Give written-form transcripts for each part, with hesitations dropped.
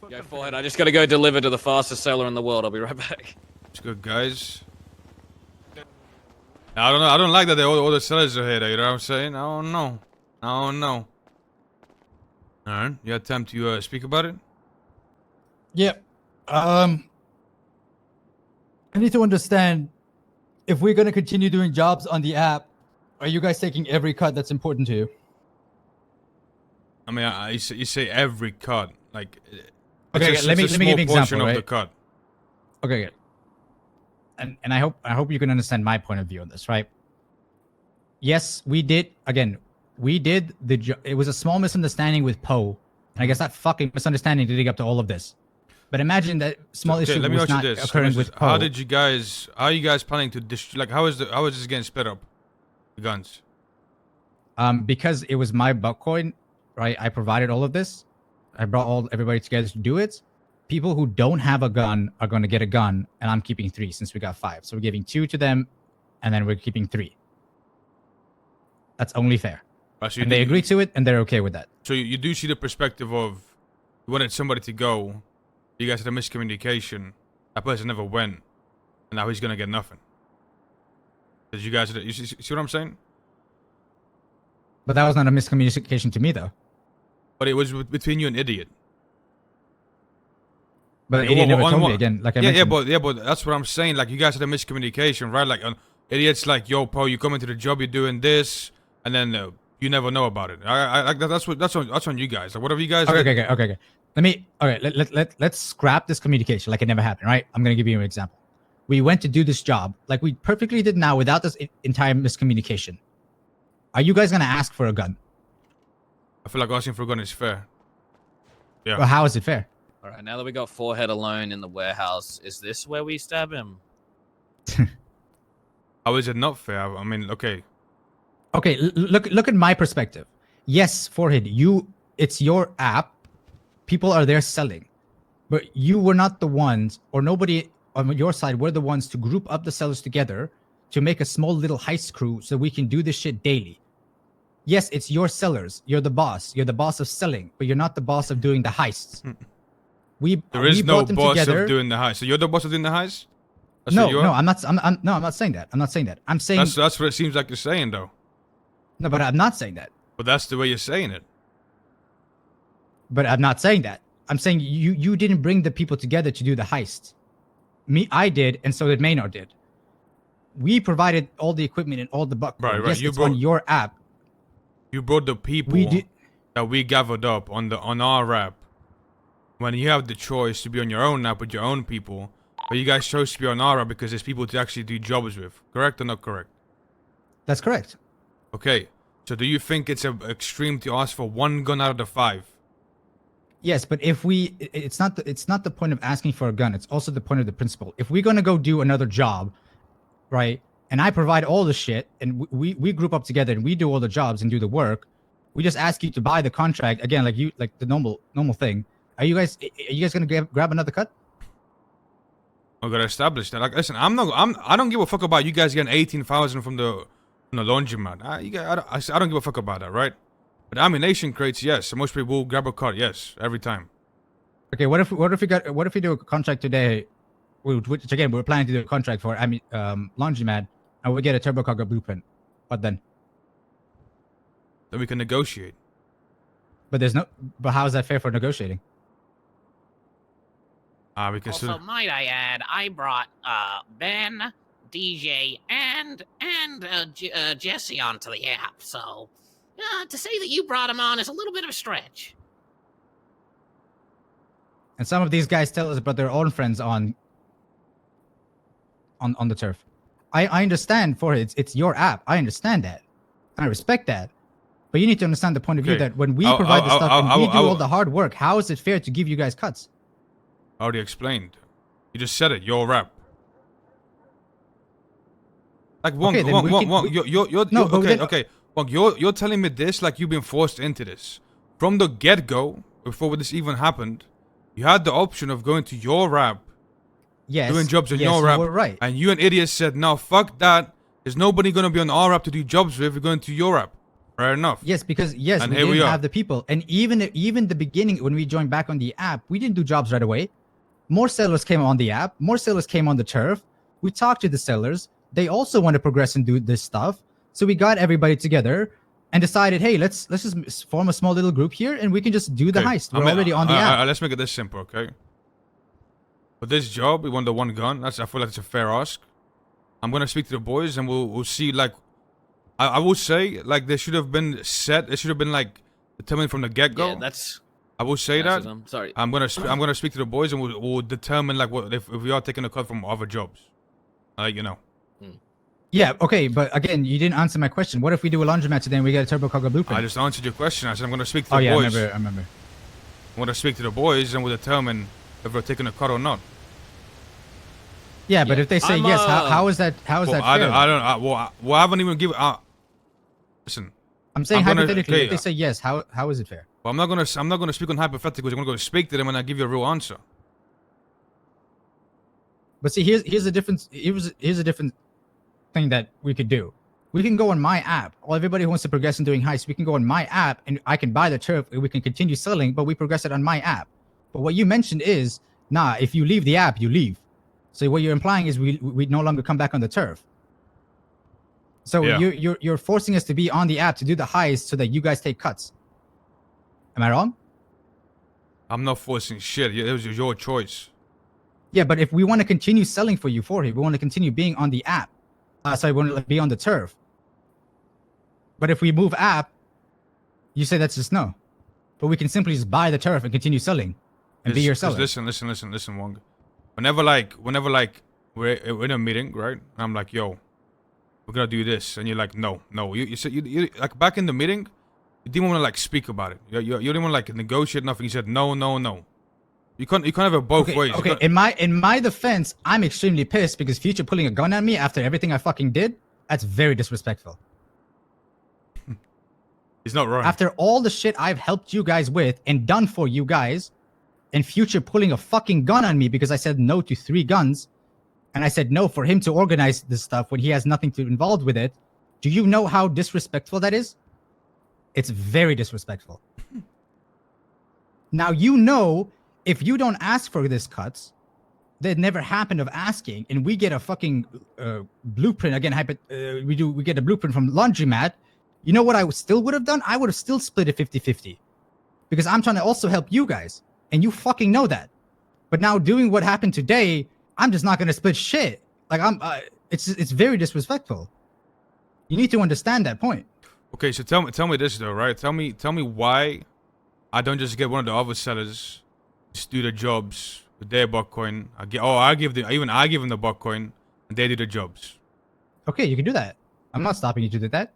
Go forward. I just gotta go deliver to the fastest seller in the world. I'll be right back. It's good, guys. I don't know. I don't like that all the sellers are here. You know what I'm saying? I don't know. All right. You had time to speak about it? Yeah. I need to understand if we're gonna continue doing jobs on the app. Are you guys taking every cut that's important to you? I mean, you say every cut, like. Okay, let me give you an example, right? Of the cut. Okay, good. And I hope you can understand my point of view on this, right? Yes, we did. Again, we did it was a small misunderstanding with Poe, and I guess that fucking misunderstanding leading up to all of this. But imagine that small issue was not occurring with Poe. How are you guys planning to how is this getting split up? The guns. Because it was my buck coin, right? I provided all of this. I brought everybody together to do it. People who don't have a gun are going to get a gun, and I'm keeping 3 since we got 5. So we're giving 2 to them, and then we're keeping 3. That's only fair. So and they agree to it, and they're okay with that. So you do see the perspective of you wanted somebody to go, you guys had a miscommunication, that person never went, and now he's going to get nothing. Because you guys, you see what I'm saying? But that was not a miscommunication to me, though. But it was between you and Idiot. But Idiot never told me again, like I mentioned. Yeah, but that's what I'm saying. Like, you guys had a miscommunication, right? Like, Idiot's like, yo, Poe, you come into the job, you're doing this, and then you never know about it. That's on you guys. Like, whatever you guys. Okay. Let's scrap this communication like it never happened, right? I'm gonna give you an example. We went to do this job like we perfectly did now without this entire miscommunication. Are you guys gonna ask for a gun? I feel like asking for a gun is fair. Yeah. Well, how is it fair? All right, now that we got Forehead alone in the warehouse, is this where we stab him? How is it not fair? I mean, okay. Okay, look at my perspective. Yes, Forehead, it's your app. People are there selling. But you were not the ones, or nobody on your side were the ones to group up the sellers together to make a small little heist crew so we can do this shit daily. Yes, it's your sellers. You're the boss. You're the boss of selling, but you're not the boss of doing the heists. There is no boss of doing the heist. So you're the boss of doing the heist? No, I'm not saying that. I'm not saying that. I'm saying that's what it seems like you're saying, though. No, but I'm not saying that. But that's the way you're saying it. But I'm not saying that. I'm saying you didn't bring the people together to do the heist. I did, and so did Maynard did. We provided all the equipment and all the buck. Right. Yes, it's on your app. You brought the people that we gathered up on our app. When you have the choice to be on your own app with your own people, but you guys chose to be on our app because there's people to actually do jobs with. Correct or not correct? That's correct. Okay. So do you think it's extreme to ask for 1 gun out of the 5? Yes, but if it's not the point of asking for a gun. It's also the point of the principle. If we're gonna go do another job, right? And I provide all the shit, and we group up together and we do all the jobs and do the work. We just ask you to buy the contract again, like the normal thing. Are you guys gonna grab another cut? I'm gonna establish that. Like, listen, I don't give a fuck about you guys getting 18,000 from the laundromat. I don't give a fuck about that, right? But ammunition crates, yes. So most people will grab a cut, yes, every time. Okay, what if we do a contract today? Which again, we're planning to do a contract for laundromat, and we get a turbo cargo blueprint. What then? Then we can negotiate. But how is that fair for negotiating? Because also, might I add, I brought Ben, DJ, and Jesse onto the app, so to say that you brought him on is a little bit of a stretch. And some of these guys tell us about their own friends on the turf. I understand for it. It's your app. I understand that. I respect that. But you need to understand the point of view that when we provide the stuff and we do all the hard work, how is it fair to give you guys cuts? I already explained. You just said it. Your rap. Like Wong, okay, Wong, you're telling me this like you've been forced into this from the get-go. Before this even happened, you had the option of going to your rap, doing jobs in your rap, right. And you and idiots said, "No, fuck that. There's nobody gonna be on our rap to do jobs with. We're going to your rap." Fair enough. Yes, because yes, And we here we didn't are. have the people, and even the beginning when we joined back on the app, we didn't do jobs right away. More sellers came on the app. More sellers came on the turf. We talked to the sellers. They also want to progress and do this stuff. So we got everybody together and decided, hey, let's just form a small little group here, and we can just do the Okay, heist. We're already on the app. Let's make it this simple, okay? For this job, we want the one gun. I feel like it's a fair ask. I'm gonna speak to the boys, and we'll see. Like, I will say, like, there should have been set. It should have been like determined from the get go. Yeah, that's. I will say that. I'm sorry. I'm gonna speak to the boys, and we'll determine like what if we are taking a cut from other jobs. You know. Yeah, okay, but again, you didn't answer my question. What if we do a laundromat today and we get a turbo cargo blueprint? I just answered your question. I said I'm gonna speak to the oh yeah, boys. I remember. I'm gonna speak to the boys, and we'll determine if we're taking a cut or not. Yeah, but Yeah. if they say I'm, yes, how is that? How is Well, that I fair? don't. I haven't even given. Listen. I'm saying I'm gonna- hypothetically, okay, if they say yes, how is it fair? Well, I'm not gonna speak on hypotheticals. I'm gonna go speak to them and I give you a real answer. But see, here's a difference. Here's a different thing that we could do. We can go on my app. Well, everybody who wants to progress in doing heists, we can go on my app and I can buy the turf and we can continue selling, but we progress it on my app. But what you mentioned is, nah, if you leave the app, you leave. So what you're implying is we no longer come back on the turf. So Yeah. you're forcing us to be on the app to do the heist so that you guys take cuts. Am I wrong? I'm not forcing shit. It was your choice. Yeah, but if we want to continue selling for you for it, we want to continue being on the app. Sorry, we want to be on the turf. But if we move app, you say that's just no. But we can simply just buy the turf and continue selling, and be your 'Cause seller. Listen, Wong. Whenever like we're in a meeting, right? And I'm like, yo, we're gonna do this, and you're like, no. You said you like back in the meeting, you didn't want to like speak about it. You didn't want to like negotiate nothing. You said no. You can't have it both ways. Okay. In my defense, I'm extremely pissed because Future pulling a gun at me after everything I fucking did. That's very disrespectful. He's not wrong. After all the shit I've helped you guys with and done for you guys, and Future pulling a fucking gun on me because I said no to 3 guns, and I said no for him to organize this stuff when he has nothing to involved with it. Do you know how disrespectful that is? It's very disrespectful. Now you know if you don't ask for this cuts, that never happened of asking, and we get a fucking blueprint again. We get a blueprint from laundromat. You know what I still would have done? I would have still split it 50-50 because I'm trying to also help you guys, and you fucking know that. But now doing what happened today, I'm just not gonna split shit. Like it's very disrespectful. You need to understand that point. Okay, so tell me this though, right? Tell me why I don't just get one of the other sellers to do the jobs with their buckcoin. I give them the buckcoin and they do the jobs. Okay, you can do that. I'm not stopping you to do that.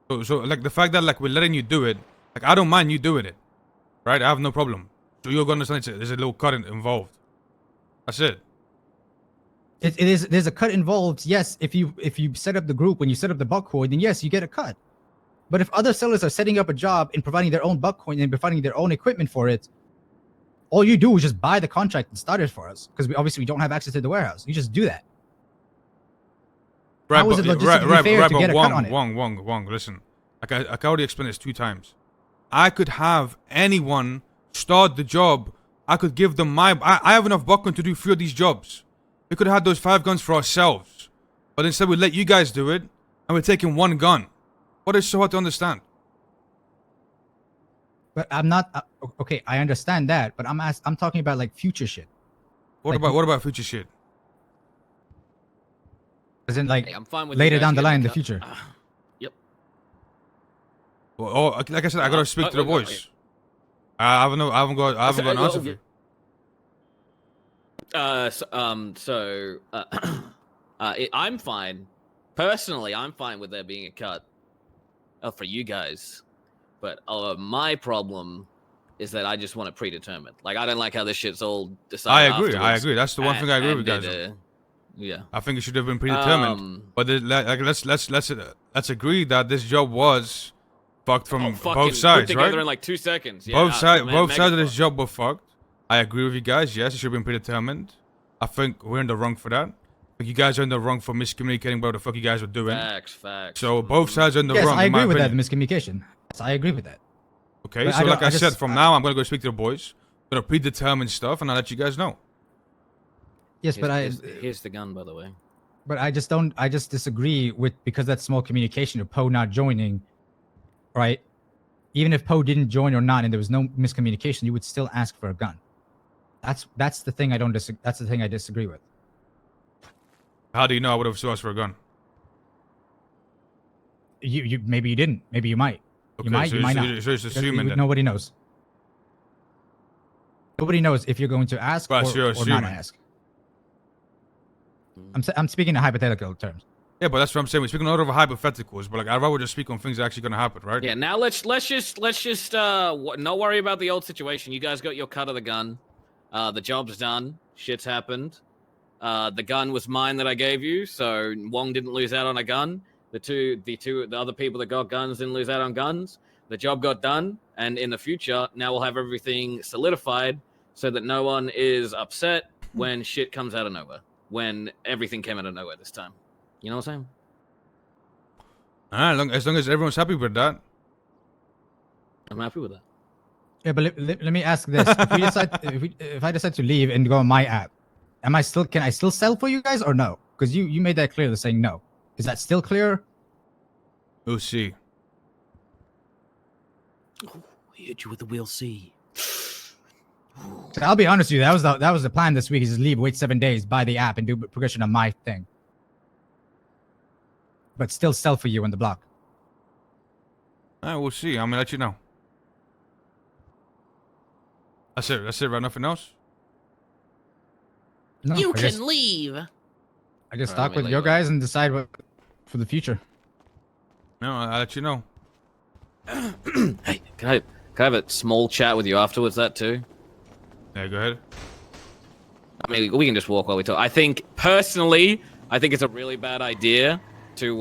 So like the fact that like we're letting you do it, like I don't mind you doing it, right? I have no problem. So you're gonna understand there's a little cut involved. That's it. There's a cut involved. Yes, if you set up the group, when you set up the buckcoin, then yes, you get a cut. But if other sellers are setting up a job and providing their own buckcoin and providing their own equipment for it, all you do is just buy the contract and start it for us because we don't have access to the warehouse. You just do that. Right, How is it logistically fair to get a cut on it? Wong, listen. Like I already explained this 2 times. I could have anyone start the job. I could give them I have enough buckcoin to do 3 of these jobs. We could have had those 5 guns for ourselves. But instead we let you guys do it, and we're taking 1 gun. What is so hard to understand? But I'm not okay. I understand that, but I'm talking about like future shit. What about future shit? As in like Hey, I'm fine with you later guys down the getting line in the cut. future. Yep. Well, like I said, I gotta speak to the boys. I haven't got an answer for you. I'm fine. Personally, I'm fine with there being a cut for you guys. But my problem is that I just want it predetermined. Like, I don't like how this shit's all decided. I agree. That's the one thing I agree with guys. Yeah. I think it should have been predetermined. But like, let's agree that this job was fucked from both sides, put together right? in like 2 seconds. Both sides of this job were fucked. I agree with you guys. Yes, it should have been predetermined. I think we're in the wrong for that. Like, you guys are in the wrong for miscommunicating what the fuck you guys were doing. Facts. So both sides are in the Yes, wrong. I in my agree with that opinion. miscommunication. Yes, I agree with that. Okay, But so like I just- said, from now I'm gonna go speak to the boys. Gonna predetermine stuff, and I'll let you guys know. Yes, but Here's the gun, by the way. But I just don't. I just disagree with because that's small communication of Poe not joining, right? Even if Poe didn't join or not, and there was no miscommunication, you would still ask for a gun. That's the thing I don't disagree. That's the thing I disagree with. How do you know I would have asked for a gun? You maybe you didn't. Maybe you might. Okay, You might. so You might you're- not. so you're just Because assuming then. nobody knows. Nobody knows if you're going to ask Right, so you're or not assuming. ask. I'm speaking in hypothetical terms. Yeah, but that's what I'm saying. We're speaking a lot of hypotheticals, but like I'd rather just speak on things that are actually gonna happen, right? Yeah, now let's just not worry about the old situation. You guys got your cut of the gun. The job's done. Shit's happened. The gun was mine that I gave you, so Wong didn't lose out on a gun. The other people that got guns didn't lose out on guns. The job got done, and in the future, now we'll have everything solidified so that no one is upset when shit comes out of nowhere. When everything came out of nowhere this time. You know what I'm saying? As long as everyone's happy with that. I'm happy with that. Yeah, but let me ask this: if we decide, if I decide to leave and go on my app, can I still sell for you guys or no? Because you made that clear, saying no. Is that still clear? We'll see. We hit you with the we'll see. So I'll be honest with you. That was the plan this week: is just leave, wait 7 days, buy the app, and do progression on my thing. But still sell for you on the block. We'll see. I'm gonna let you know. That's it. That's it. Right? Nothing else. No, You I guess- can leave. I just Alright, talk let me with let your you guys and decide what for the future. No, I'll let you know. Hey, can I have a small chat with you afterwards? That too. Yeah, go ahead. I mean, we can just walk while we talk. I think personally, it's a really bad idea to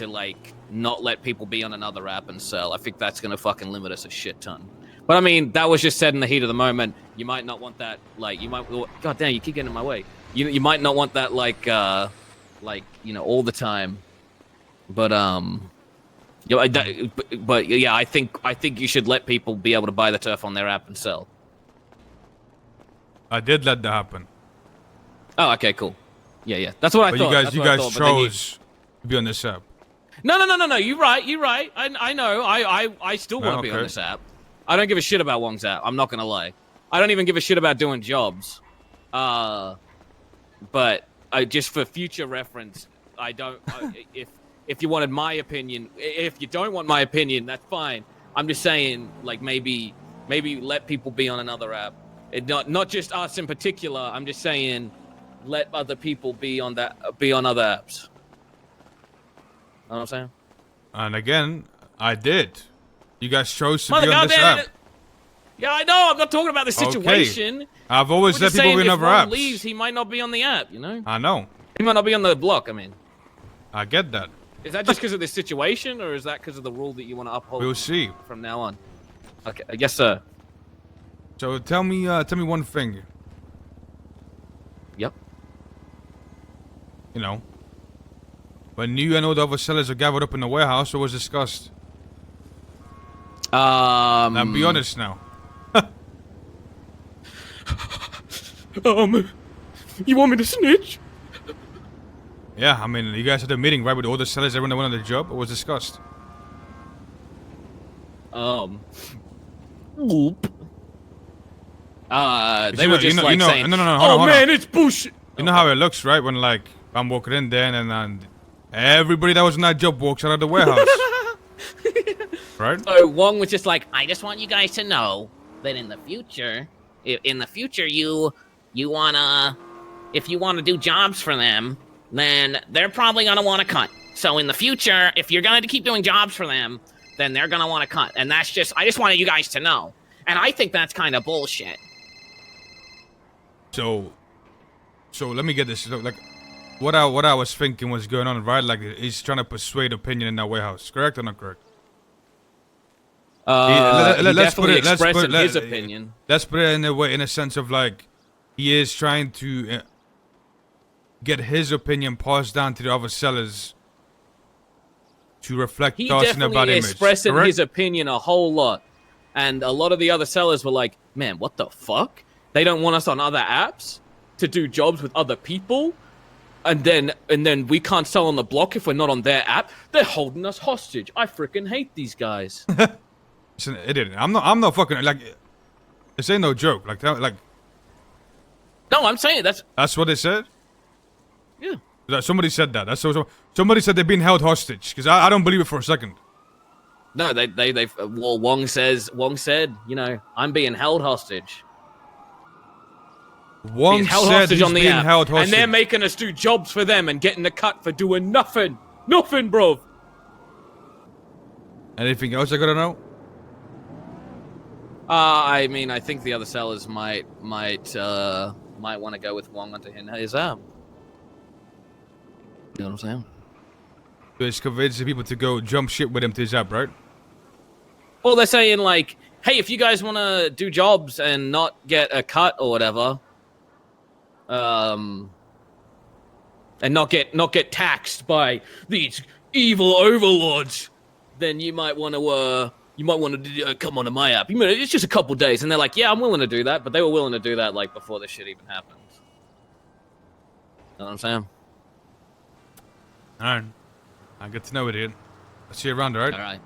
like not let people be on another app and sell. I think that's gonna fucking limit us a shit ton. But I mean, that was just said in the heat of the moment. You might not want that. Like, you might. God damn, you keep getting in my way. You might not want that like all the time. But but yeah, I think you should let people be able to buy the turf on their app and sell. I did let that happen. Oh, okay, cool. Yeah. That's what I But thought. you That's guys what I thought, but then chose to be on this app. No. You're right. I know. I still want to be on okay. this app. I don't give a shit about Wong's app. I'm not gonna lie. I don't even give a shit about doing jobs. But just for future reference, I don't. If you wanted my opinion, if you don't want my opinion, that's fine. I'm just saying, like maybe let people be on another app. Not just us in particular. I'm just saying, let other people be on other apps. Know what I'm saying? And again, I did. You guys chose to Mother be on this goddamn app. it. Yeah, I know. I'm not talking about the situation. I've always We're let just people saying be on if other Wong apps. leaves, he might not be on the app. You know, I know. he might not be on the block. I mean, I get that. is that just because of this situation, or is that because of the rule that you want to uphold? We'll see. From now on. Okay, yes, sir. So tell me one thing. Yep. You know, when you and all the other sellers are gathered up in the warehouse, what was discussed? Now be honest now. You want me to snitch? Yeah, I mean, you guys had a meeting, right, with all the sellers, everyone that went on the job. What was discussed? Whoop. They you were know- just you know- like you know- saying, no, hold on, "Oh hold on. man, it's bullshit." You know how it looks, right? When like I'm walking in there and everybody that was in that job walks out of the warehouse, right? So Wong was just like, I just want you guys to know that in the future, you wanna, if you wanna do jobs for them, then they're probably gonna want to cut. So in the future, if you're gonna keep doing jobs for them, then they're gonna want to cut. And I just wanted you guys to know. And I think that's kind of bullshit. So let me get this. So, like, what I was thinking was going on, right? Like, he's trying to persuade opinion in that warehouse. Correct or not correct? he definitely expressed his opinion. Let's put it in a way, in a sense of like, he is trying to get his opinion passed down to the other sellers, to reflect He thoughts in a bad definitely image. expressed Correct? his opinion a whole lot, and a lot of the other sellers were like, "Man, what the fuck? They don't want us on other apps to do jobs with other people, and then we can't sell on the block if we're not on their app. They're holding us hostage. I freaking hate these guys." Listen, it didn't. I'm not fucking like. This ain't no joke. Like No, I'm saying that's what they said. yeah. Somebody said that. That's so. Somebody said they're being held hostage because I don't believe it for a second. No, they well, Wong said, you know, I'm being held hostage. Wong Being held said hostage he's on the being app, held hostage. and they're making us do jobs for them and getting the cut for doing nothing, bro. Anything else I gotta know? I mean, I think the other sellers might want to go with Wong onto his app. You know what I'm saying? So it's convincing people to go jump ship with him to his app, right? Well, they're saying like, hey, if you guys want to do jobs and not get a cut or whatever, and not get taxed by these evil overlords, then you might want to come onto my app. It's just a couple days, and they're like, yeah, I'm willing to do that, but they were willing to do that like before this shit even happened. Know what I'm saying? Alright. I get to know it, dude. I'll see you around, alright? All right.